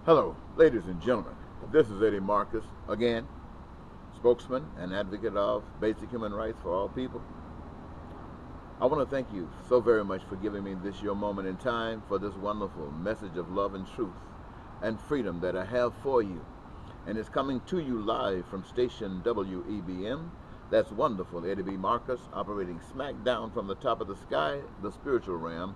Hello, ladies and gentlemen. This is Eddie Marcus, again, spokesman and advocate of basic human rights for all people. I want to thank you so very much for giving me this your moment in time for this wonderful message of love and truth and freedom that I have for you. And it's coming to you live from station WEBM. That's wonderful, Eddie B. Marcus, operating smack down from the top of the sky, the spiritual realm,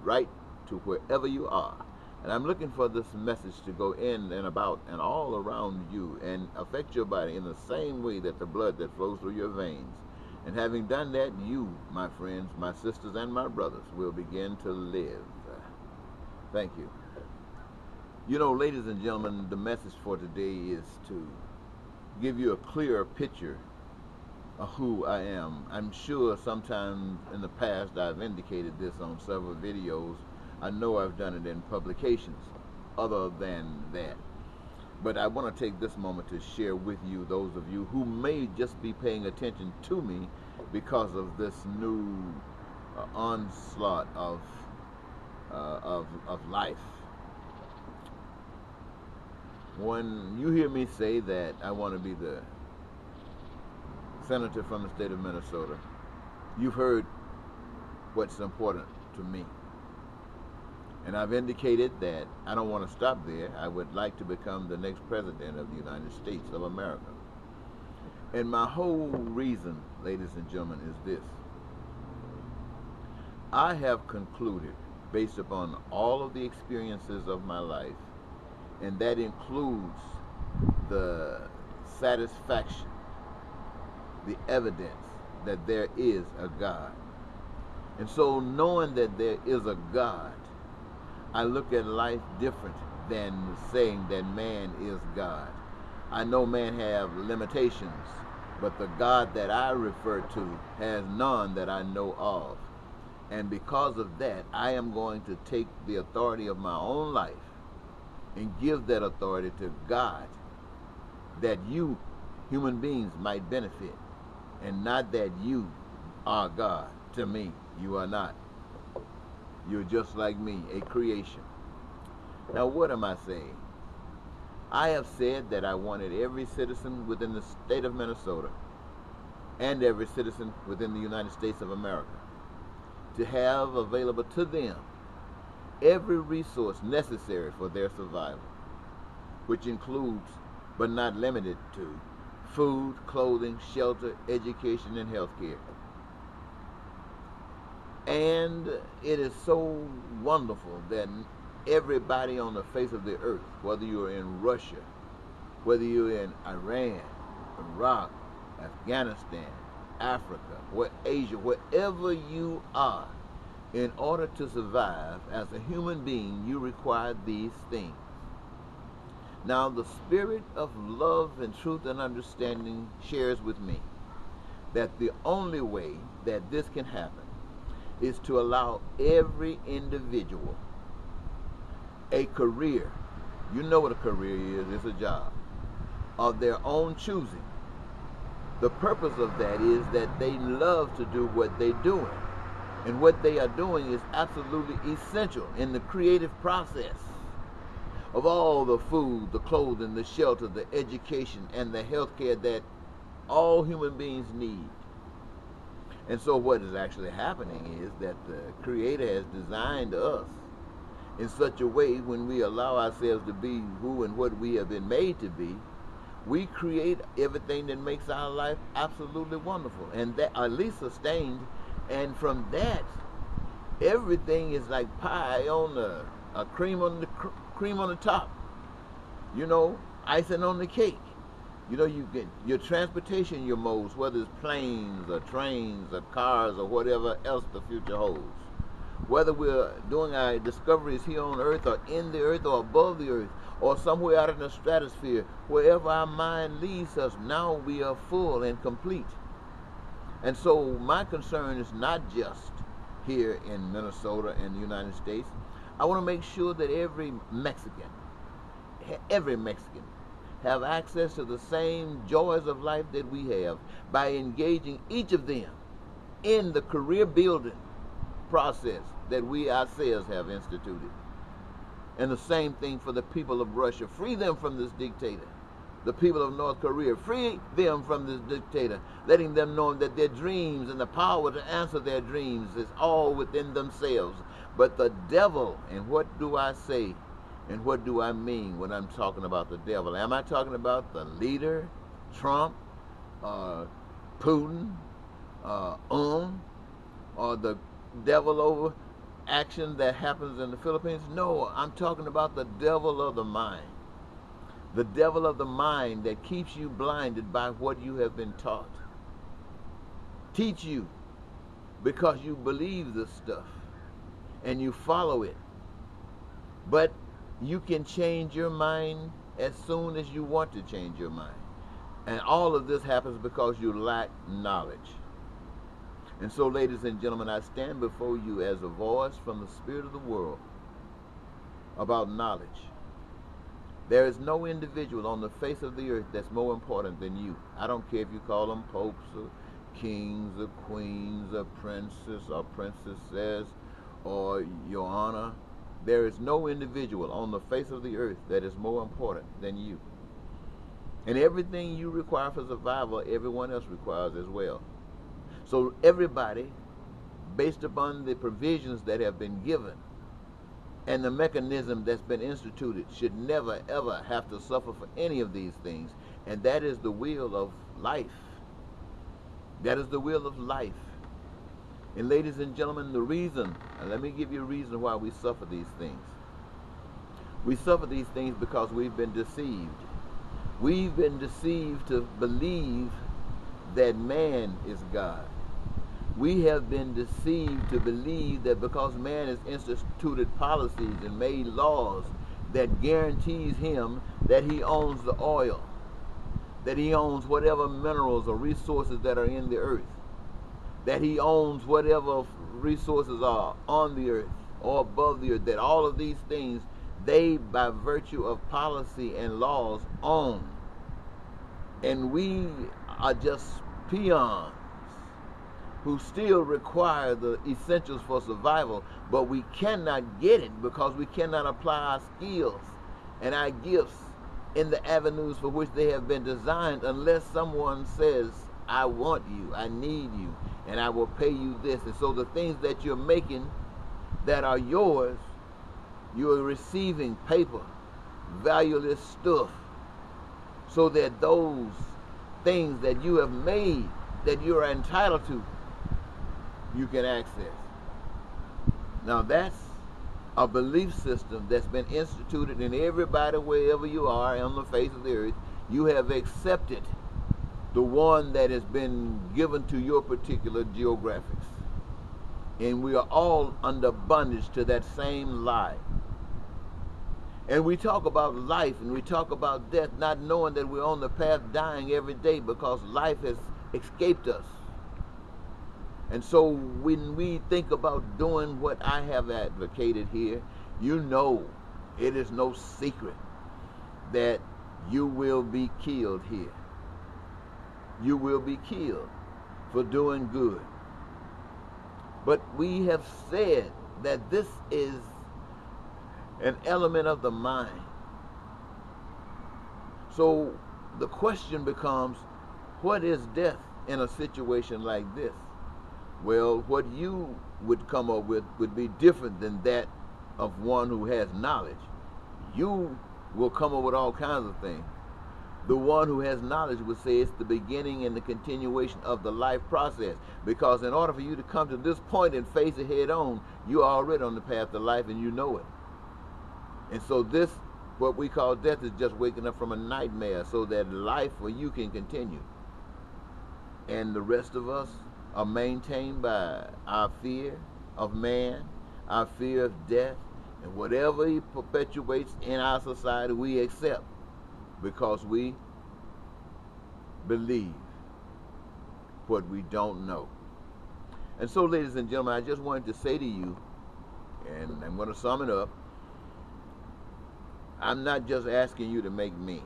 right to wherever you are. And I'm looking for this message to go in and about and all around you and affect your body in the same way that the blood that flows through your veins. And having done that, you, my friends, my sisters, and my brothers, will begin to live. Thank you. You know, ladies and gentlemen, the message for today is to give you a clearer picture of who I am. I'm sure sometime in the past I've indicated this on several videos. I know I've done it in publications other than that. But I want to take this moment to share with you, those of you who may just be paying attention to me because of this new onslaught of life. When you hear me say that I want to be the senator from the state of Minnesota, you've heard what's important to me. And I've indicated that I don't want to stop there. I would like to become the next president of the United States of America. And my whole reason, ladies and gentlemen, is this. I have concluded, based upon all of the experiences of my life, and that includes the satisfaction, the evidence that there is a God. And so knowing that there is a God, I look at life different than saying that man is God. I know man have limitations, but the God that I refer to has none that I know of. And because of that, I am going to take the authority of my own life and give that authority to God, that you, human beings, might benefit, and not that you are God. To me, you are not. You're just like me, a creation. Now, what am I saying? I have said that I wanted every citizen within the state of Minnesota and every citizen within the United States of America to have available to them every resource necessary for their survival, which includes, but not limited to, food, clothing, shelter, education, and health care. And it is so wonderful that everybody on the face of the earth, whether you're in Russia, whether you're in Iran, Iraq, Afghanistan, Africa, or Asia, wherever you are, in order to survive as a human being, you require these things. Now, the spirit of love and truth and understanding shares with me that the only way that this can happen is to allow every individual a career. You know what a career is. It's a job of their own choosing. The purpose of that is that they love to do what they're doing. And what they are doing is absolutely essential in the creative process of all the food, the clothing, the shelter, the education, and the health care that all human beings need. And so what is actually happening is that the Creator has designed us in such a way, when we allow ourselves to be who and what we have been made to be, we create everything that makes our life absolutely wonderful, and that at least sustained. And from that, everything is like pie on the cream on the top. You know, icing on the cake. You know, you get your transportation, your modes, whether it's planes or trains or cars or whatever else the future holds. Whether we're doing our discoveries here on Earth or in the Earth or above the Earth or somewhere out in the stratosphere, wherever our mind leads us, now we are full and complete. And so my concern is not just here in Minnesota and the United States. I want to make sure that every Mexican have access to the same joys of life that we have by engaging each of them in the career building process that we ourselves have instituted. And the same thing for the people of Russia. Free them from this dictator. The people of North Korea, free them from this dictator, letting them know that their dreams and the power to answer their dreams is all within themselves. But the devil, and what do I say and what do I mean when I'm talking about the devil? Am I talking about the leader, Trump, Putin, or the devil over action that happens in the Philippines? No, I'm talking about the devil of the mind. The devil of the mind that keeps you blinded by what you have been taught. Teach you because you believe this stuff and you follow it. But you can change your mind as soon as you want to change your mind. And all of this happens because you lack knowledge. And so, ladies and gentlemen, I stand before you as a voice from the spirit of the world about knowledge. There is no individual on the face of the earth that's more important than you. I don't care if you call them popes or kings or queens or princes or princesses or your honor. There is no individual on the face of the earth that is more important than you. And everything you require for survival, everyone else requires as well. So everybody, based upon the provisions that have been given and the mechanism that's been instituted, should never ever have to suffer for any of these things. And that is the will of life. That is the will of life. And ladies and gentlemen, the reason, and let me give you a reason why we suffer these things. We suffer these things because we've been deceived. We've been deceived to believe that man is God. We have been deceived to believe that because man has instituted policies and made laws that guarantees him that he owns the oil, that he owns whatever minerals or resources that are in the earth, that he owns whatever resources are on the earth or above the earth, that all of these things they, by virtue of policy and laws, own. And we are just peons who still require the essentials for survival, but we cannot get it because we cannot apply our skills and our gifts in the avenues for which they have been designed unless someone says, I want you, I need you, and I will pay you this. And so the things that you're making that are yours, you're receiving paper, valueless stuff, so that those things that you have made that you're entitled to, you can access. Now that's a belief system that's been instituted in everybody wherever you are on the face of the earth. You have accepted the one that has been given to your particular geographics. And we are all under bondage to that same lie. And we talk about life and we talk about death, not knowing that we're on the path dying every day because life has escaped us. And so when we think about doing what I have advocated here, you know it is no secret that you will be killed here. You will be killed for doing good. But we have said that this is an element of the mind. So the question becomes, what is death in a situation like this? Well, what you would come up with would be different than that of one who has knowledge. You will come up with all kinds of things. The one who has knowledge would say it's the beginning and the continuation of the life process. Because in order for you to come to this point and face it head on, you're already on the path to life and you know it. And so this, what we call death, is just waking up from a nightmare so that life for you can continue. And the rest of us are maintained by our fear of man, our fear of death, and whatever he perpetuates in our society we accept because we believe what we don't know. And so, ladies and gentlemen, I just wanted to say to you, and I'm going to sum it up, I'm not just asking you to make me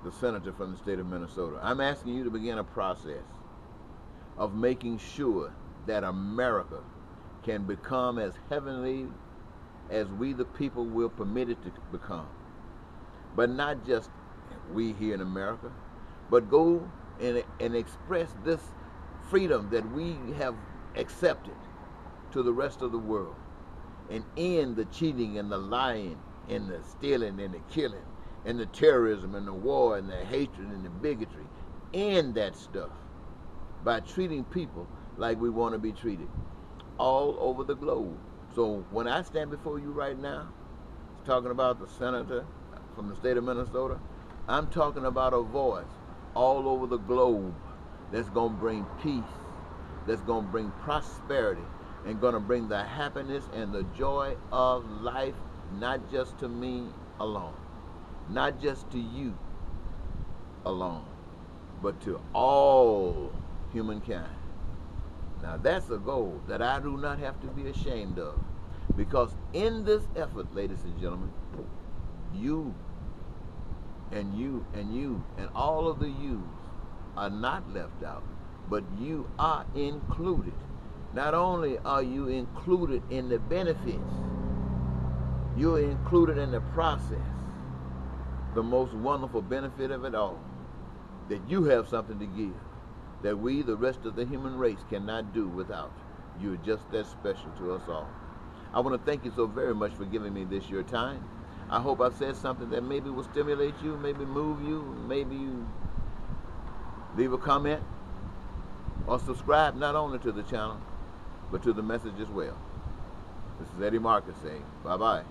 the senator from the state of Minnesota. I'm asking you to begin a process of making sure that America can become as heavenly as we the people will permit it to become. But not just we here in America, but go and express this freedom that we have accepted to the rest of the world, and end the cheating and the lying and the stealing and the killing and the terrorism and the war and the hatred and the bigotry. End that stuff by treating people like we want to be treated all over the globe. So when I stand before you right now, talking about the senator from the state of Minnesota, I'm talking about a voice all over the globe that's going to bring peace, that's going to bring prosperity, and going to bring the happiness and the joy of life, not just to me alone, not just to you alone, but to all humankind. Now that's a goal that I do not have to be ashamed of, because in this effort, ladies and gentlemen, you and you and you and all of the yous are not left out, but you are included. Not only are you included in the benefits, you're included in the process. The most wonderful benefit of it all, that you have something to give that we, the rest of the human race, cannot do without. You're just that special to us all. I want to thank you so very much for giving me this your time. I hope I've said something that maybe will stimulate you, maybe move you, maybe you leave a comment or subscribe not only to the channel, but to the message as well. This is Eddie Marcus saying bye-bye.